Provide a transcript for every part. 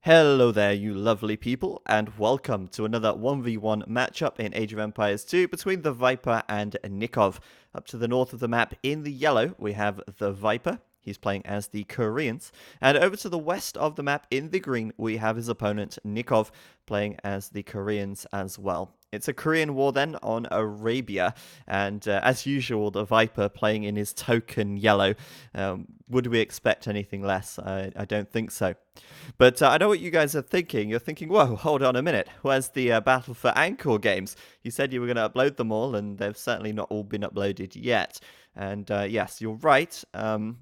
Hello there, you lovely people, and welcome to another 1v1 matchup in Age of Empires 2 between TheViper and Nicov. Up to the north of the map in the yellow, we have TheViper. He's playing as the Koreans. And over to the west of the map in the green, we have his opponent, Nicov, playing as the Koreans as well. It's a Korean war then on Arabia, and as usual, the Viper playing in his token yellow. Would we expect anything less? I don't think so. But I know what you guys are thinking. You're thinking, whoa, hold on a minute. Where's the Battle for Anchor games? You said you were going to upload them all, and they've certainly not all been uploaded yet. And yes, you're right.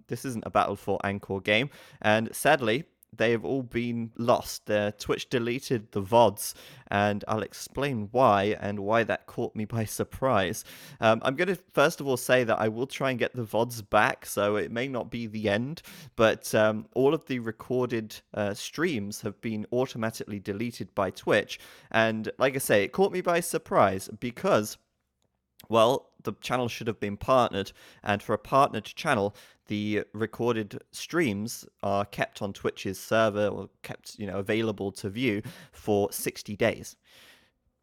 This isn't a Battle for Anchor game. And sadly, they have all been lost. Twitch deleted the VODs, and I'll explain why and why that caught me by surprise. I'm going to first of all say that I will try and get the VODs back, so it may not be the end, but all of the recorded streams have been automatically deleted by Twitch, and like I say, it caught me by surprise because, well, the channel should have been partnered, and for a partnered channel, the recorded streams are kept on Twitch's server or kept, available to view for 60 days.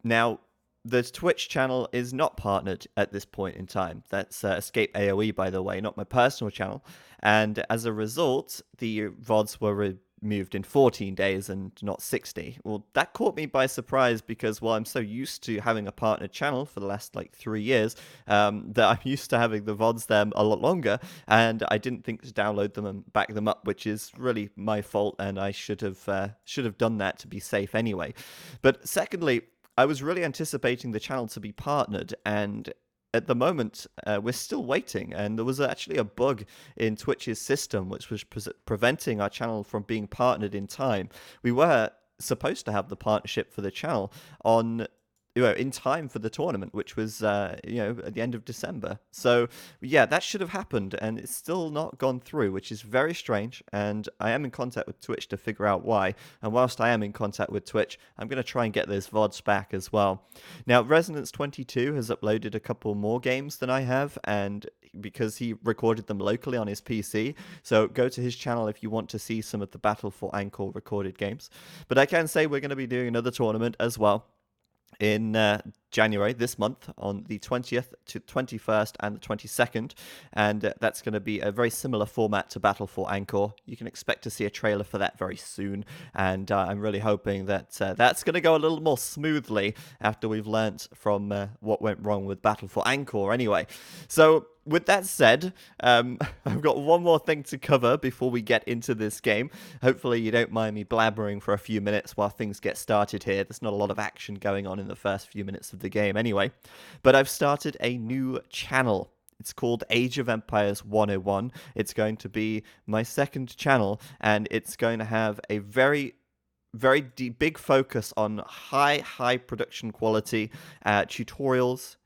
Now, the Twitch channel is not partnered at this point in time. That's Escape AoE, by the way, not my personal channel. And as a result, the VODs were removed in 14 days and not 60. Well, that caught me by surprise because, well, I'm so used to having a partnered channel for the last 3 years that I'm used to having the VODs there a lot longer, and I didn't think to download them and back them up, which is really my fault, and I should have done that to be safe anyway. But secondly, I was really anticipating the channel to be partnered, and at the moment, we're still waiting, and there was actually a bug in Twitch's system which was preventing our channel from being partnered in time. We were supposed to have the partnership for the channel on in time for the tournament, which was at the end of December. So yeah, that should have happened, and it's still not gone through, which is very strange. And I am in contact with Twitch to figure out why. And whilst I am in contact with Twitch, I'm going to try and get those VODs back as well. Now, Resonance22 has uploaded a couple more games than I have, and because he recorded them locally on his PC. So go to his channel if you want to see some of the Battle for Anchor recorded games. But I can say we're going to be doing another tournament as well in January this month on the 20th to 21st and the 22nd, and that's going to be a very similar format to Battle for Anchor. You can expect to see a trailer for that very soon, and I'm really hoping that that's going to go a little more smoothly after we've learnt from what went wrong with Battle for Anchor anyway. So with that said, I've got one more thing to cover before we get into this game. Hopefully you don't mind me blabbering for a few minutes while things get started here. There's not a lot of action going on in the first few minutes of the game anyway. But I've started a new channel. It's called Age of Empires 101. It's going to be my second channel, and it's going to have a very big focus on high production quality tutorials,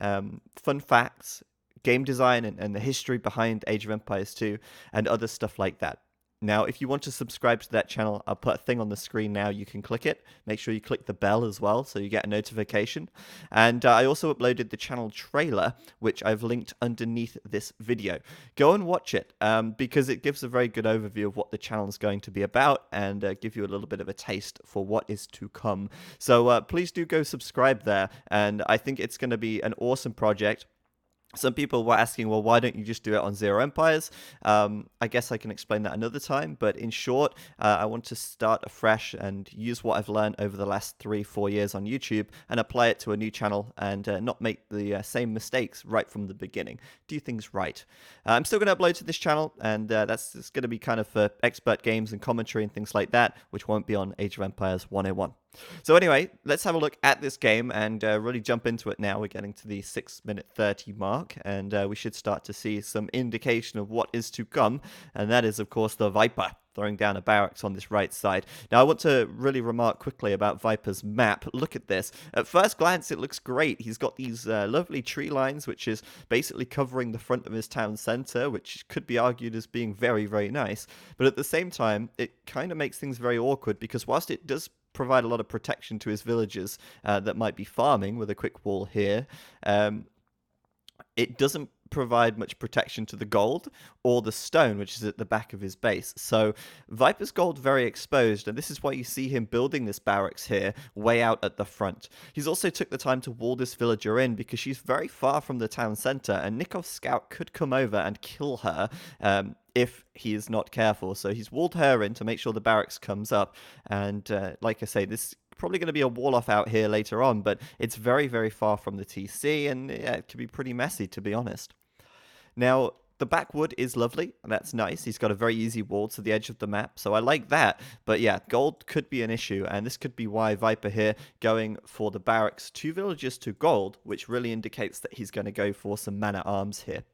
fun facts, game design and the history behind Age of Empires 2, and other stuff like that. Now, if you want to subscribe to that channel, I'll put a thing on the screen now. You can click it. Make sure you click the bell as well so you get a notification. And I also uploaded the channel trailer, which I've linked underneath this video. Go and watch it because it gives a very good overview of what the channel is going to be about and give you a little bit of a taste for what is to come. So please do go subscribe there. And I think it's going to be an awesome project. Some people were asking, well, why don't you just do it on ZeroEmpires? I guess I can explain that another time, but in short, I want to start afresh and use what I've learned over the last 3-4 years on YouTube and apply it to a new channel and not make the same mistakes right from the beginning. Do things right. I'm still going to upload to this channel, and that's going to be kind of for expert games and commentary and things like that, which won't be on Age of Empires 101. So anyway, let's have a look at this game and really jump into it now. We're getting to the 6-minute 30 mark, and we should start to see some indication of what is to come, and that is, of course, the Viper throwing down a barracks on this right side. Now, I want to really remark quickly about Viper's map. Look at this. At first glance, it looks great. He's got these lovely tree lines, which is basically covering the front of his town center, which could be argued as being very nice. But at the same time, it kind of makes things very awkward because whilst it does provide a lot of protection to his villagers that might be farming with a quick wall here, it doesn't provide much protection to the gold or the stone, which is at the back of his base. So Viper's gold very exposed, and this is why you see him building this barracks here way out at the front. He's also took the time to wall this villager in because she's very far from the town center, and Nikov's scout could come over and kill her if he is not careful. So he's walled her in to make sure the barracks comes up, and like I say, this probably going to be a wall off out here later on, but it's very, very far from the TC, and yeah, it can be pretty messy, to be honest. Now, the backwood is lovely, and that's nice. He's got a very easy wall to the edge of the map, so I like that. But yeah, gold could be an issue, and this could be why Viper here going for the barracks 2 villages to gold, which really indicates that he's going to go for some man-at-arms here.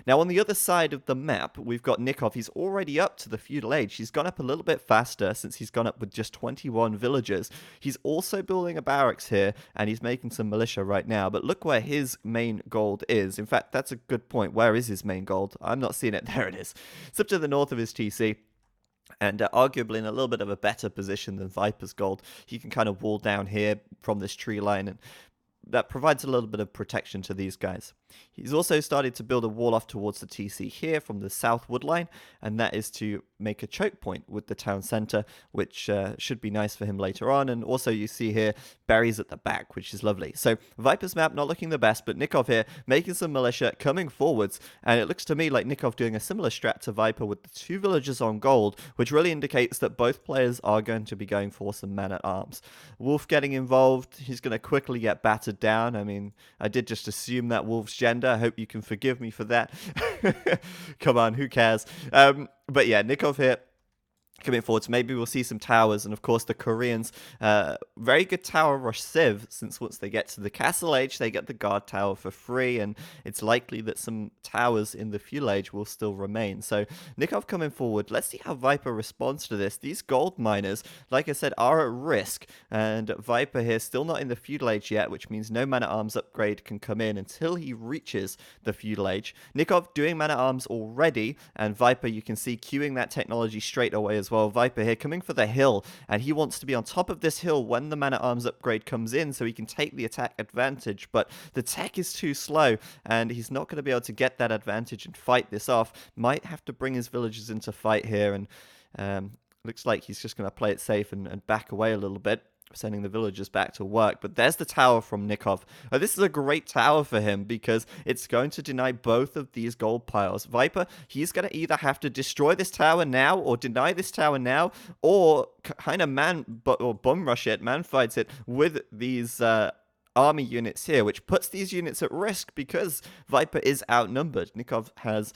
Now, on the other side of the map, we've got Nicov. He's already up to the feudal age. He's gone up a little bit faster since he's gone up with just 21 villagers. He's also building a barracks here, and he's making some militia right now. But look where his main gold is. In fact, that's a good point. Where is his main gold? I'm not seeing it. There it is. It's up to the north of his TC. And arguably in a little bit of a better position than Viper's gold. He can kind of wall down here from this tree line, and that provides a little bit of protection to these guys. He's also started to build a wall off towards the TC here from the south wood line, and that is to make a choke point with the town center, which should be nice for him later on. And also you see here berries at the back, which is lovely. So Viper's map not looking the best, but Nicov here making some militia coming forwards, and it looks to me like Nicov doing a similar strat to Viper with the 2 villagers on gold, which really indicates that both players are going to be going for some man-at-arms. Wolf getting involved, he's going to quickly get battered down. I mean, I did just assume that Wolf's gender. I hope you can forgive me for that. Come on, who cares? But yeah, Nicov here coming forward, so maybe we'll see some towers, and of course the Koreans, very good tower rush civ, since once they get to the castle age, they get the guard tower for free, and it's likely that some towers in the feudal age will still remain. So Nicov coming forward, let's see how Viper responds to this. These gold miners, like I said, are at risk, and Viper here still not in the feudal age yet, which means no man-at-arms upgrade can come in until he reaches the feudal age. Nicov doing man-at-arms already, and Viper, you can see, queuing that technology straight away as well. Viper here coming for the hill, and he wants to be on top of this hill when the man-at-arms upgrade comes in so he can take the attack advantage, but the tech is too slow, and he's not going to be able to get that advantage and fight this off. Might have to bring his villagers into fight here, and looks like he's just going to play it safe and back away a little bit, sending the villagers back to work. But there's the tower from Nicov. This is a great tower for him because it's going to deny both of these gold piles. Viper, he's going to either have to destroy this tower now or deny this tower now, or kind of bum rush it, man fights it with these army units here, which puts these units at risk because Viper is outnumbered. Nicov has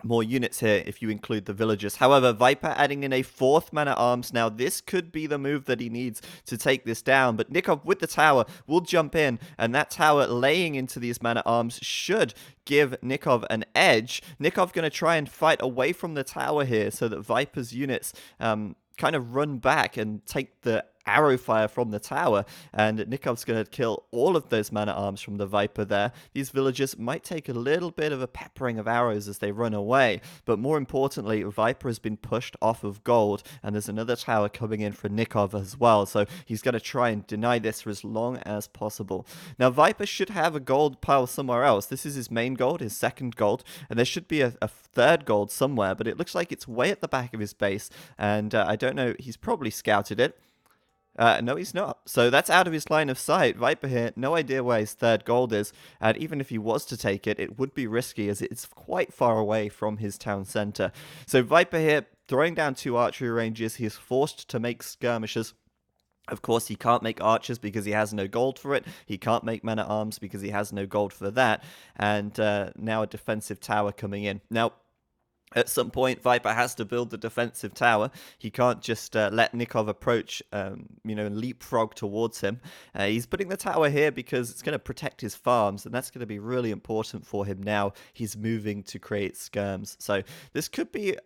more units here if you include the villagers. However, Viper adding in a 4th man-at-arms now. This could be the move that he needs to take this down, but Nicov with the tower will jump in, and that tower laying into these man-at-arms should give Nicov an edge. Nicov going to try and fight away from the tower here so that Viper's units kind of run back and take the arrow fire from the tower, and Nikov's going to kill all of those man-at-arms from the Viper there. These villagers might take a little bit of a peppering of arrows as they run away, but more importantly, Viper has been pushed off of gold, and there's another tower coming in for Nicov as well, so he's going to try and deny this for as long as possible. Now, Viper should have a gold pile somewhere else. This is his main gold, his second gold, and there should be a third gold somewhere, but it looks like it's way at the back of his base, and I don't know, he's probably scouted it. No, he's not. So that's out of his line of sight. Viper here, no idea where his third gold is. And even if he was to take it, it would be risky as it's quite far away from his town center. So Viper here, throwing down 2 archery ranges. He is forced to make skirmishers. Of course, he can't make archers because he has no gold for it. He can't make men-at-arms because he has no gold for that. And now a defensive tower coming in. Now, at some point, Viper has to build the defensive tower. He can't just let Nicov approach, and leapfrog towards him. He's putting the tower here because it's going to protect his farms, and that's going to be really important for him now. He's moving to create skirms. So this could be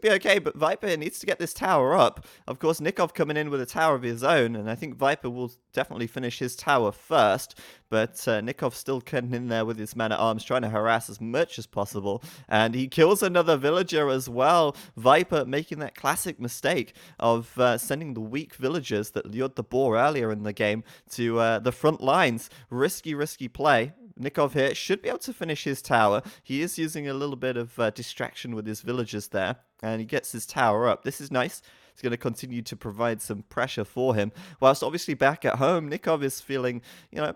okay, but Viper needs to get this tower up. Of course, Nicov coming in with a tower of his own, and I think Viper will definitely finish his tower first, but Nicov still getting in there with his man-at-arms, trying to harass as much as possible, and he kills another villager as well. Viper making that classic mistake of sending the weak villagers that lured the boar earlier in the game to the front lines. Risky play. Nicov here should be able to finish his tower. He is using a little bit of distraction with his villagers there, and he gets his tower up. This is nice. It's going to continue to provide some pressure for him. Whilst obviously back at home, Nicov is feeling,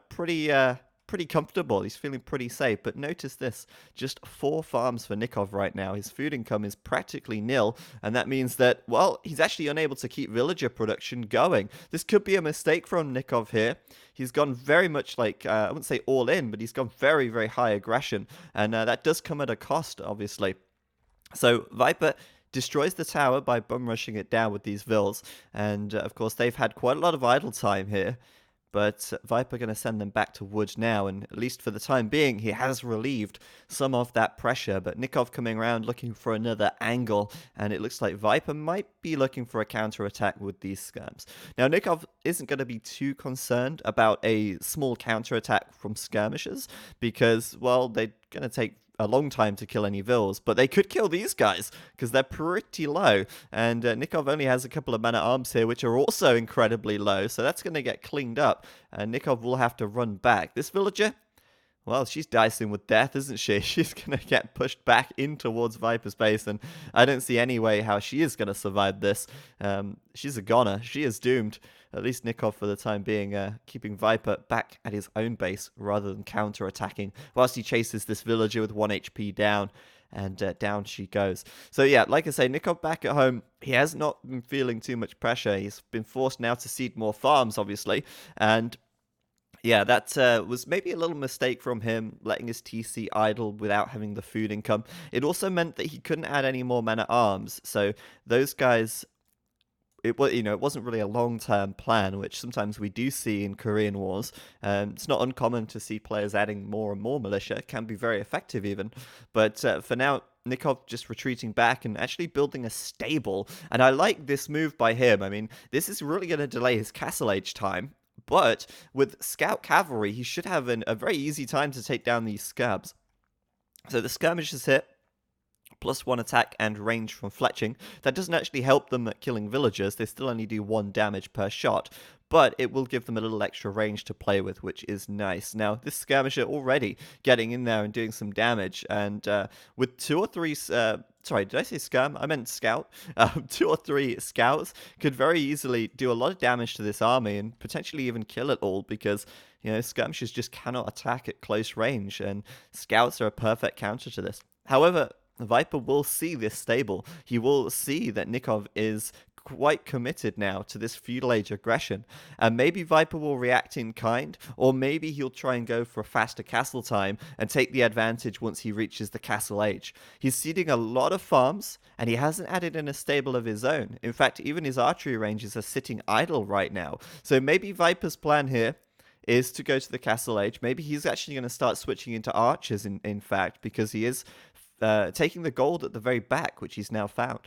pretty comfortable. He's feeling pretty safe. But notice this, just 4 farms for Nicov right now. His food income is practically nil, and that means that, well, he's actually unable to keep villager production going. This could be a mistake from Nicov here. He's gone very much like, I wouldn't say all in, but he's gone very, very high aggression, and that does come at a cost, obviously. So Viper destroys the tower by bum rushing it down with these vills, and of course they've had quite a lot of idle time here. But Viper going to send them back to wood now, and at least for the time being, he has relieved some of that pressure. But Nicov coming around looking for another angle, and it looks like Viper might be looking for a counterattack with these skirms. Now, Nicov isn't going to be too concerned about a small counterattack from skirmishers, because, well, they're going to take a long time to kill any vills, but they could kill these guys because they're pretty low, and Nicov only has a couple of man-at-arms here which are also incredibly low, so that's going to get cleaned up, and Nicov will have to run back. This villager, well, she's dicing with death, isn't she? She's going to get pushed back in towards Viper's base, and I don't see any way how she is going to survive this. She's a goner. She is doomed. At least Nicov, for the time being, keeping Viper back at his own base rather than counter-attacking, whilst he chases this villager with 1 HP down, and down she goes. So yeah, like I say, Nicov back at home, he has not been feeling too much pressure. He's been forced now to seed more farms, obviously, and yeah, that was maybe a little mistake from him, letting his TC idle without having the food income. It also meant that he couldn't add any more men-at-arms, so those guys, it wasn't really a long-term plan, which sometimes we do see in Korean wars. It's not uncommon to see players adding more and more militia. It can be very effective even, but for now, Nicov just retreating back and actually building a stable, and I like this move by him. I mean, this is really going to delay his castle age time, but with scout cavalry, he should have a very easy time to take down these scabs. So the skirmishers hit, +1 attack and range from fletching. That doesn't actually help them at killing villagers. They still only do 1 damage per shot, but it will give them a little extra range to play with, which is nice. Now, this skirmisher already getting in there and doing some damage, and with 2 or 3... sorry, did I say skirm? I meant scout. 2 or 3 scouts could very easily do a lot of damage to this army and potentially even kill it all, because, skirmishers just cannot attack at close range, and scouts are a perfect counter to this. However, Viper will see this stable. He will see that Nicov is quite committed now to this feudal age aggression, and maybe Viper will react in kind, or maybe he'll try and go for a faster castle time and take the advantage once he reaches the castle age. He's seeding a lot of farms, and he hasn't added in a stable of his own. In fact, even his archery ranges are sitting idle right now. So maybe Viper's plan here is to go to the castle age. Maybe he's actually going to start switching into archers, in fact, because he is taking the gold at the very back, which he's now found.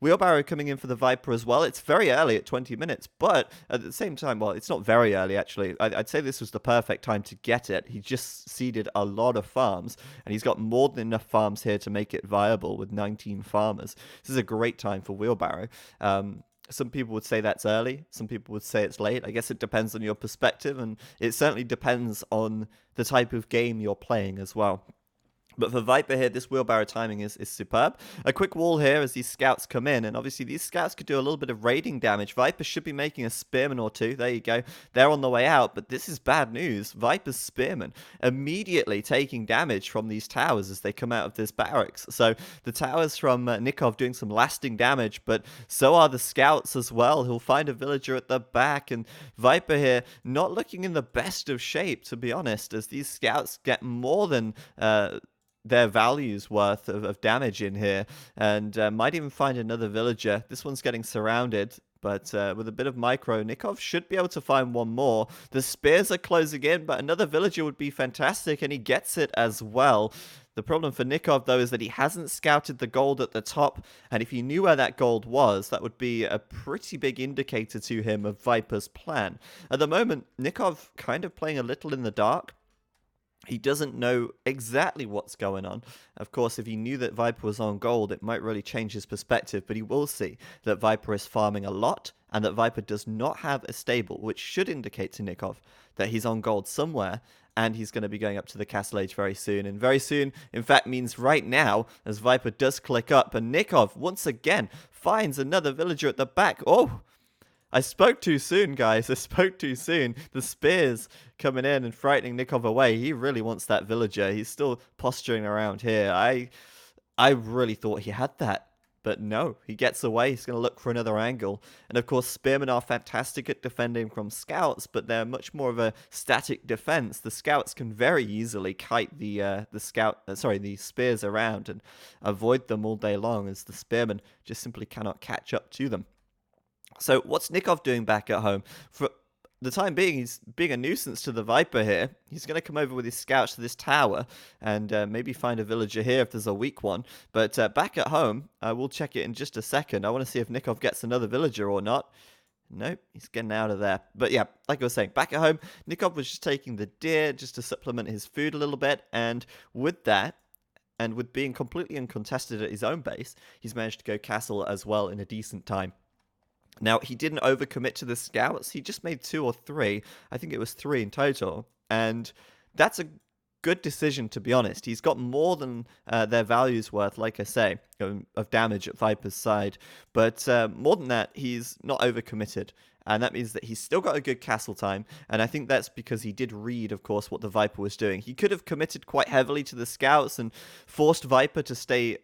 Wheelbarrow coming in for the Viper as well. It's very early at 20 minutes, but at the same time, well, it's not very early, actually. I'd say this was the perfect time to get it. He just seeded a lot of farms, and he's got more than enough farms here to make it viable with 19 farmers. This is a great time for Wheelbarrow. Some people would say that's early. Some people would say it's late. I guess it depends on your perspective, and it certainly depends on the type of game you're playing as well. But for Viper here, this wheelbarrow timing is superb. A quick wall here as these scouts come in, and obviously these scouts could do a little bit of raiding damage. Viper should be making a spearman or 2. There you go. They're on the way out, but this is bad news. Viper's spearmen immediately taking damage from these towers as they come out of this barracks. So the towers from Nicov doing some lasting damage, but so are the scouts as well. He'll find a villager at the back, and Viper here not looking in the best of shape, to be honest, as these scouts get more than their values worth of damage in here, and might even find another villager. This one's getting surrounded, but with a bit of micro, Nicov should be able to find one more. The spears are closing in, but another villager would be fantastic, and he gets it as well. The problem for Nicov, though, is that he hasn't scouted the gold at the top, and if he knew where that gold was, that would be a pretty big indicator to him of Viper's plan. At the moment, Nicov kind of playing a little in the dark. He doesn't know exactly what's going on. Of course, if he knew that Viper was on gold, it might really change his perspective, but he will see that Viper is farming a lot, and that Viper does not have a stable, which should indicate to Nicov that he's on gold somewhere, and he's going to be going up to the Castle Age very soon. And very soon, in fact, means right now, as Viper does click up, and Nicov, once again, finds another villager at the back. Oh, I spoke too soon, guys. I spoke too soon. The spears coming in and frightening Nicov away. He really wants that villager. He's still posturing around here. I really thought he had that. But no, he gets away. He's going to look for another angle. And of course, spearmen are fantastic at defending from scouts, but they're much more of a static defense. The scouts can very easily kite the spears around and avoid them all day long, as the spearmen just simply cannot catch up to them. So what's Nicov doing back at home? For the time being, he's being a nuisance to the Viper here. He's going to come over with his scouts to this tower and maybe find a villager here if there's a weak one. But back at home, we'll check it in just a second. I want to see if Nicov gets another villager or not. Nope, he's getting out of there. But yeah, like I was saying, back at home, Nicov was just taking the deer just to supplement his food a little bit. And with that, and with being completely uncontested at his own base, he's managed to go castle as well in a decent time. Now, he didn't overcommit to the scouts. He just made 2 or 3. I think it was 3 in total. And that's a good decision, to be honest. He's got more than their value's worth, like I say, of damage at Viper's side. But more than that, he's not overcommitted. And that means that he's still got a good castle time. And I think that's because he did read, of course, what the Viper was doing. He could have committed quite heavily to the scouts and forced Viper to stay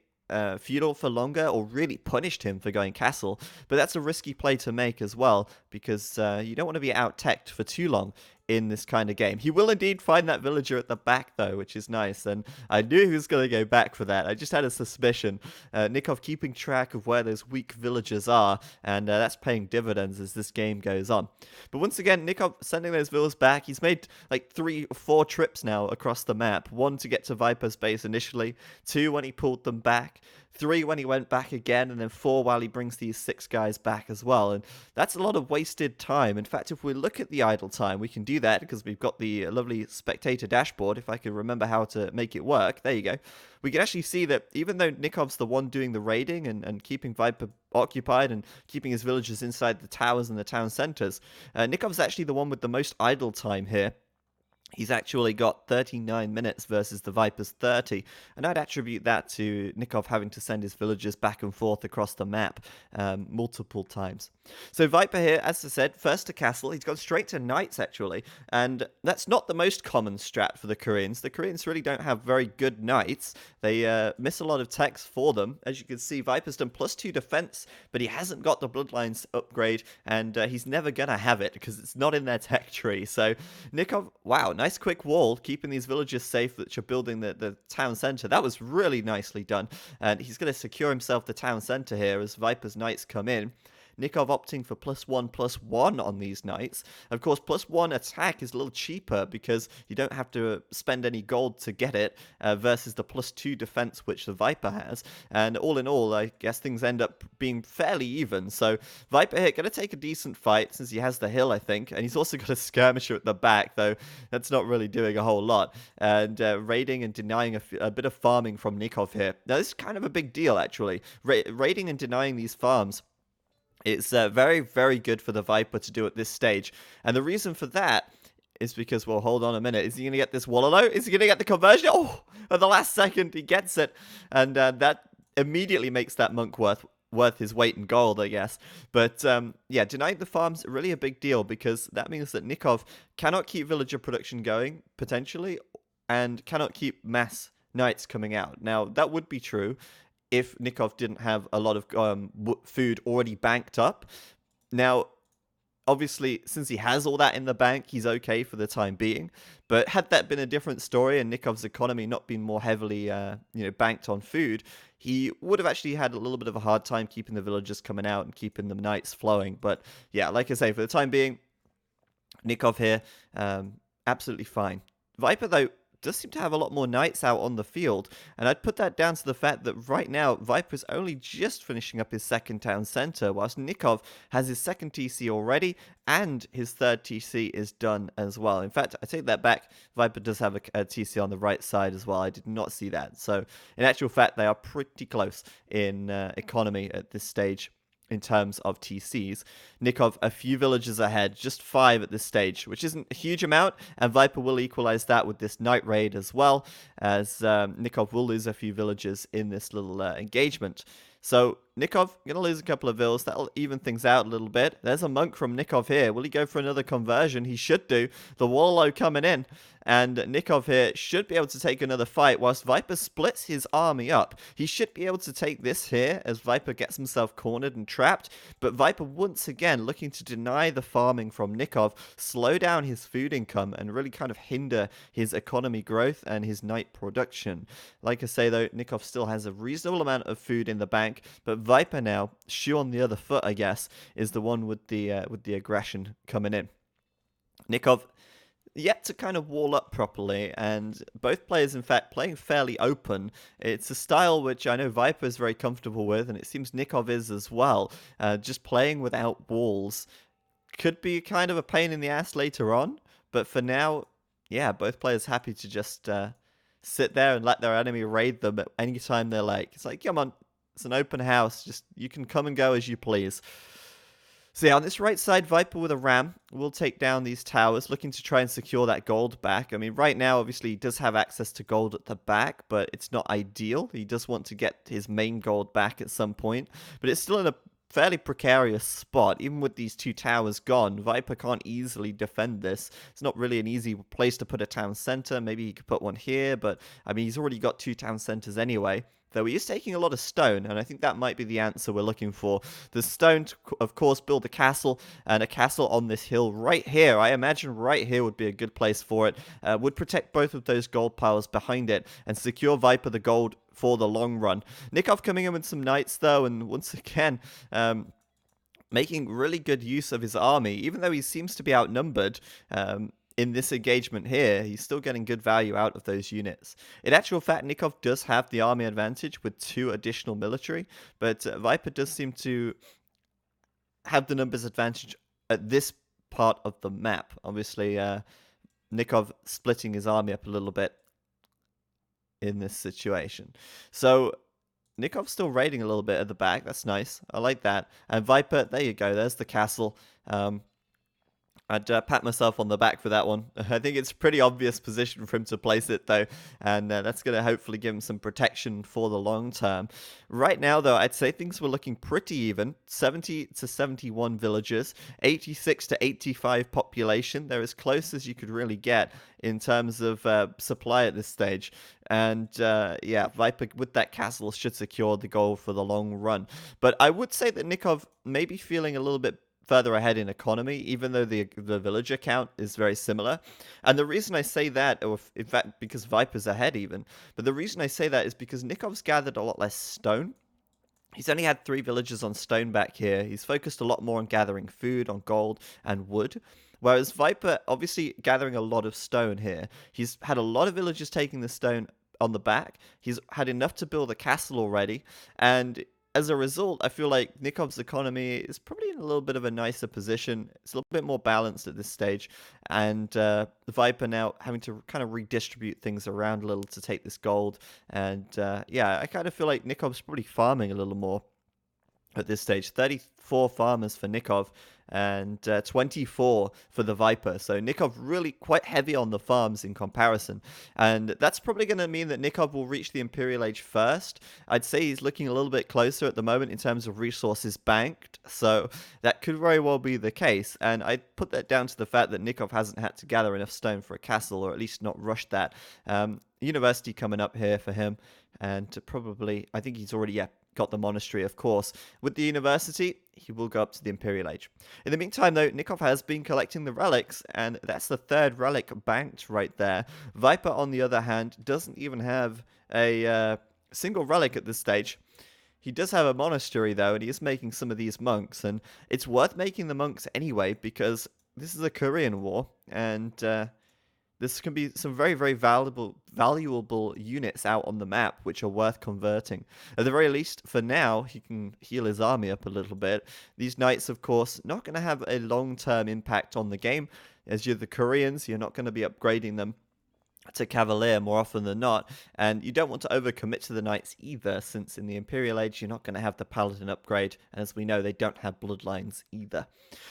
feudal for longer, or really punished him for going castle, but that's a risky play to make as well, because you don't want to be out-teched for too long in this kind of game. He will indeed find that villager at the back, though, which is nice, and I knew he was going to go back for that. I just had a suspicion. Nicov keeping track of where those weak villagers are, and that's paying dividends as this game goes on. But once again, Nicov sending those villas back. He's made like 3 or 4 trips now across the map. 1 to get to Viper's base initially, 2 when he pulled them back, 3 when he went back again, and then 4 while he brings these 6 guys back as well. And that's a lot of wasted time. In fact, if we look at the idle time, we can do that because we've got the lovely spectator dashboard. If I can remember how to make it work, there you go. We can actually see that even though Nikov's the one doing the raiding and keeping Viper occupied and keeping his villagers inside the towers and the town centers, Nikov's actually the one with the most idle time here. He's actually got 39 minutes versus the Viper's 30, and I'd attribute that to Nicov having to send his villagers back and forth across the map multiple times. So Viper here, as I said, first to castle. He's gone straight to knights, actually, and that's not the most common strat for the Koreans. The Koreans really don't have very good knights. They miss a lot of techs for them. As you can see, Viper's done +2 defense, but he hasn't got the Bloodlines upgrade, and he's never going to have it because it's not in their tech tree. So Nicov, wow, nice quick wall, keeping these villagers safe that you're building the town center. That was really nicely done. And he's going to secure himself the town center here as Viper's knights come in. Nicov opting for +1/+1 on these knights. Of course, +1 attack is a little cheaper because you don't have to spend any gold to get it versus the +2 defense which the Viper has. And all in all, I guess things end up being fairly even. So Viper here going to take a decent fight since he has the hill, I think. And he's also got a skirmisher at the back, though that's not really doing a whole lot. And raiding and denying a bit of farming from Nicov here. Now, this is kind of a big deal, actually. Raiding and denying these farms. It's very, very good for the Viper to do at this stage. And the reason for that is because, well, hold on a minute. Is he going to get this Wallalow? Is he going to get the conversion? Oh, at the last second, he gets it. And that immediately makes that monk worth his weight in gold, I guess. But, yeah, denying the farm's really a big deal because that means that Nicov cannot keep villager production going, potentially, and cannot keep mass knights coming out. Now, that would be true if Nicov didn't have a lot of food already banked up. Now, obviously, since he has all that in the bank, he's okay for the time being. But had that been a different story and Nikov's economy not been more heavily banked on food, he would have actually had a little bit of a hard time keeping the villagers coming out and keeping the knights flowing. But yeah, like I say, for the time being, Nicov here, absolutely fine. Viper, though, does seem to have a lot more knights out on the field, and I'd put that down to the fact that right now Viper's only just finishing up his 2nd town center, whilst Nicov has his 2nd TC already and his 3rd TC is done as well. In fact, I take that back, Viper does have a TC on the right side as well. I did not see that. So in actual fact, they are pretty close in economy at this stage in terms of TCs. Nicov a few villages ahead, just 5 at this stage, which isn't a huge amount, and Viper will equalize that with this night raid as well, as Nicov will lose a few villages in this little engagement. So Nicov going to lose a couple of vills. That'll even things out a little bit. There's a monk from Nicov here. Will he go for another conversion? He should do. The Warlow coming in. And Nicov here should be able to take another fight whilst Viper splits his army up. He should be able to take this here as Viper gets himself cornered and trapped. But Viper once again looking to deny the farming from Nicov, slow down his food income and really kind of hinder his economy growth and his night production. Like I say though, Nicov still has a reasonable amount of food in the bank, but Viper now, shoe on the other foot I guess, is the one with the aggression coming in. Nicov yet to kind of wall up properly, and both players in fact playing fairly open. It's a style which I know Viper is very comfortable with, and it seems Nicov is as well. Just playing without walls could be kind of a pain in the ass later on, but for now, yeah, both players happy to just sit there and let their enemy raid them at any time they like. It's like, come on, it's an open house, just you can come and go as you please. So yeah, on this right side, Viper with a ram will take down these towers, looking to try and secure that gold back. I mean, right now, obviously, he does have access to gold at the back, but it's not ideal. He does want to get his main gold back at some point, but it's still in a fairly precarious spot. Even with these 2 towers gone, Viper can't easily defend this. It's not really an easy place to put a town center. Maybe he could put one here, but I mean, he's already got 2 town centers anyway. Though he is taking a lot of stone, and I think that might be the answer we're looking for. The stone, to, of course, build a castle, and a castle on this hill right here. I imagine right here would be a good place for it. Would protect both of those gold piles behind it, and secure Viper the gold for the long run. Nicov coming in with some knights, though, and once again, making really good use of his army, even though he seems to be outnumbered. In this engagement here, he's still getting good value out of those units. In actual fact, Nicov does have the army advantage with 2 additional military, but Viper does seem to have the numbers advantage at this part of the map. Obviously, Nicov splitting his army up a little bit in this situation. So Nikov's still raiding a little bit at the back. That's nice. I like that. And Viper, there you go. There's the castle. I'd pat myself on the back for that one. I think it's a pretty obvious position for him to place it, though, and that's going to hopefully give him some protection for the long term. Right now, though, I'd say things were looking pretty even. 70 to 71 villagers, 86 to 85 population. They're as close as you could really get in terms of supply at this stage. And yeah, Viper with that castle should secure the goal for the long run. But I would say that Nicov may be feeling a little bit further ahead in economy, even though the villager count is very similar. And the reason I say that, or in fact, because Viper's ahead even, but the reason I say that is because Nikov's gathered a lot less stone. He's only had 3 villagers on stone back here. He's focused a lot more on gathering food, on gold, and wood. Whereas Viper, obviously gathering a lot of stone here. He's had a lot of villagers taking the stone on the back. He's had enough to build a castle already, and as a result, I feel like Nikov's economy is probably in a little bit of a nicer position. It's a little bit more balanced at this stage. And Viper now having to kind of redistribute things around a little to take this gold. And yeah, I kind of feel like Nikov's probably farming a little more at this stage. 34 farmers for Nicov and 24 for the Viper. So Nicov really quite heavy on the farms in comparison. And that's probably going to mean that Nicov will reach the Imperial Age first. I'd say he's looking a little bit closer at the moment in terms of resources banked. So that could very well be the case. And I put that down to the fact that Nicov hasn't had to gather enough stone for a castle, or at least not rush that. University coming up here for him. And probably, I think he's already, got the monastery, of course. With the university, he will go up to the Imperial Age. In the meantime, though, Nicov has been collecting the relics, and that's the 3rd relic banked right there. Viper, on the other hand, doesn't even have a single relic at this stage. He does have a monastery, though, and he is making some of these monks, and it's worth making the monks anyway, because this is a Korean war, and this can be some very, very valuable units out on the map, which are worth converting. At the very least, for now, he can heal his army up a little bit. These knights, of course, not going to have a long-term impact on the game. As you're the Koreans, you're not going to be upgrading them to Cavalier more often than not, and you don't want to overcommit to the Knights either, since in the Imperial Age you're not going to have the Paladin upgrade, and as we know, they don't have Bloodlines either.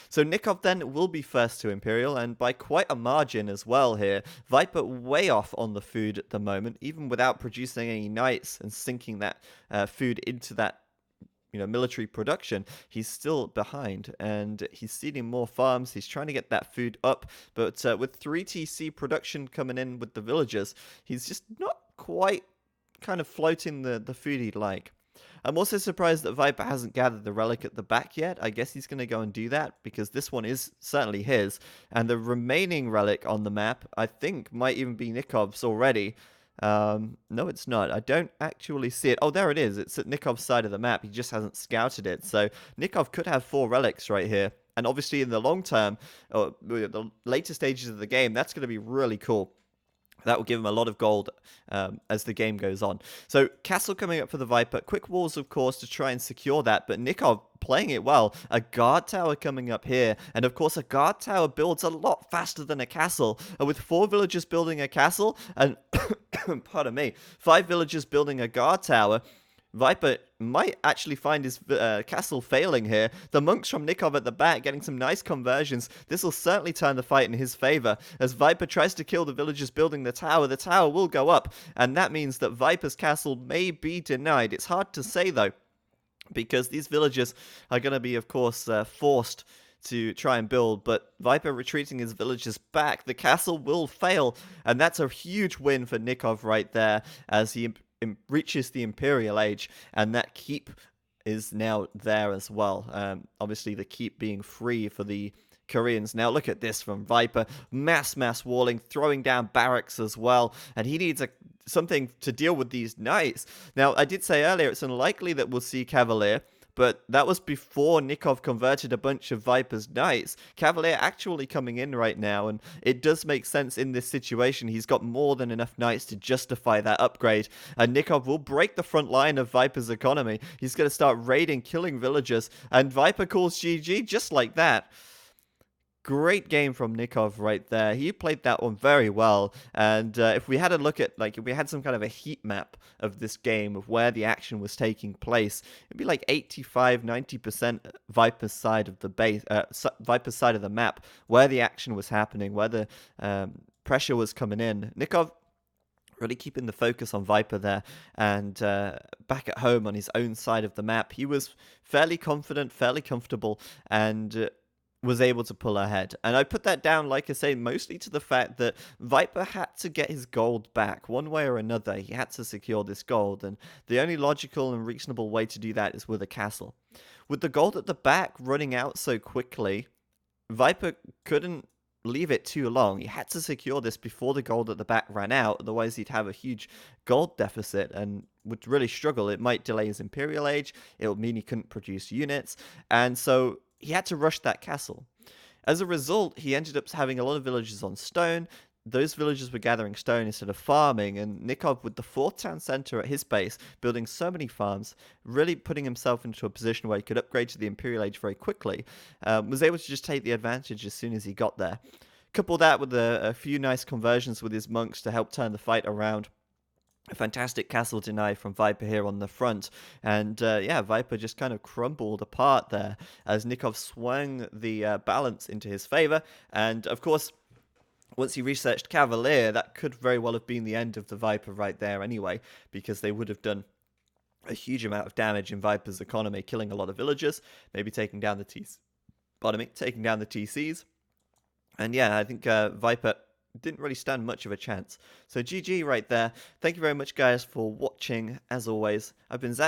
So Nicov then will be first to Imperial, and by quite a margin as well here. Viper way off on the food at the moment, even without producing any Knights and sinking that food into that military production, he's still behind, and he's seeding more farms. He's trying to get that food up, but with 3 TC production coming in with the villagers, he's just not quite kind of floating the food he'd like. I'm also surprised that Viper hasn't gathered the relic at the back yet. I guess he's going to go and do that, because this one is certainly his, and the remaining relic on the map, I think, might even be Nikov's already. No, it's not. I don't actually see it. Oh, there it is. It's at Nikov's side of the map. He just hasn't scouted it. So Nicov could have 4 relics right here. And obviously in the long term, or the later stages of the game, that's going to be really cool. That will give him a lot of gold as the game goes on. So castle coming up for the Viper. Quick walls, of course, to try and secure that. But Nicov playing it well. A guard tower coming up here. And of course, a guard tower builds a lot faster than a castle. And with 4 villagers building a castle and, pardon me, 5 villagers building a guard tower, Viper might actually find his castle failing here. The monks from Nicov at the back getting some nice conversions. This will certainly turn the fight in his favor. As Viper tries to kill the villagers building the tower will go up. And that means that Viper's castle may be denied. It's hard to say, though, because these villagers are going to be, of course, forced to try and build, but Viper retreating his villagers back. The castle will fail, and that's a huge win for Nicov right there, as he reaches the Imperial Age, and that keep is now there as well. Obviously, the keep being free for the Koreans. Now, look at this from Viper. Mass walling, throwing down barracks as well, and he needs something to deal with these knights. Now, I did say earlier, it's unlikely that we'll see Cavalier, but that was before Nicov converted a bunch of Viper's knights. Cavalier actually coming in right now, and it does make sense in this situation. He's got more than enough knights to justify that upgrade, and Nicov will break the front line of Viper's economy. He's going to start raiding, killing villagers, and Viper calls GG just like that. Great game from Nicov right there. He played that one very well. And if we had a look at, if we had some kind of a heat map of this game, of where the action was taking place, it'd be like 85-90% Viper's side of the base, Viper's side of the map, where the action was happening, where the pressure was coming in. Nicov really keeping the focus on Viper there, and back at home on his own side of the map, he was fairly confident, fairly comfortable, and was able to pull ahead. And I put that down, like I say, mostly to the fact that Viper had to get his gold back one way or another. He had to secure this gold, and the only logical and reasonable way to do that is with a castle. With the gold at the back running out so quickly, Viper couldn't leave it too long. He had to secure this before the gold at the back ran out, otherwise he'd have a huge gold deficit and would really struggle. It might delay his Imperial Age, it would mean he couldn't produce units, and so he had to rush that castle. As a result, he ended up having a lot of villagers on stone. Those villagers were gathering stone instead of farming, and Nicov, with the 4th town center at his base, building so many farms, really putting himself into a position where he could upgrade to the Imperial Age very quickly, was able to just take the advantage as soon as he got there. Couple that with a few nice conversions with his monks to help turn the fight around. A fantastic castle deny from Viper here on the front, and yeah, Viper just kind of crumbled apart there as Nicov swung the balance into his favor. And of course, once he researched Cavalier, that could very well have been the end of the Viper right there anyway, because they would have done a huge amount of damage in Viper's economy, killing a lot of villagers, maybe taking down the TCs. And yeah, I think Viper didn't really stand much of a chance. So GG right there. Thank you very much, guys, for watching. As always, I've been Zach.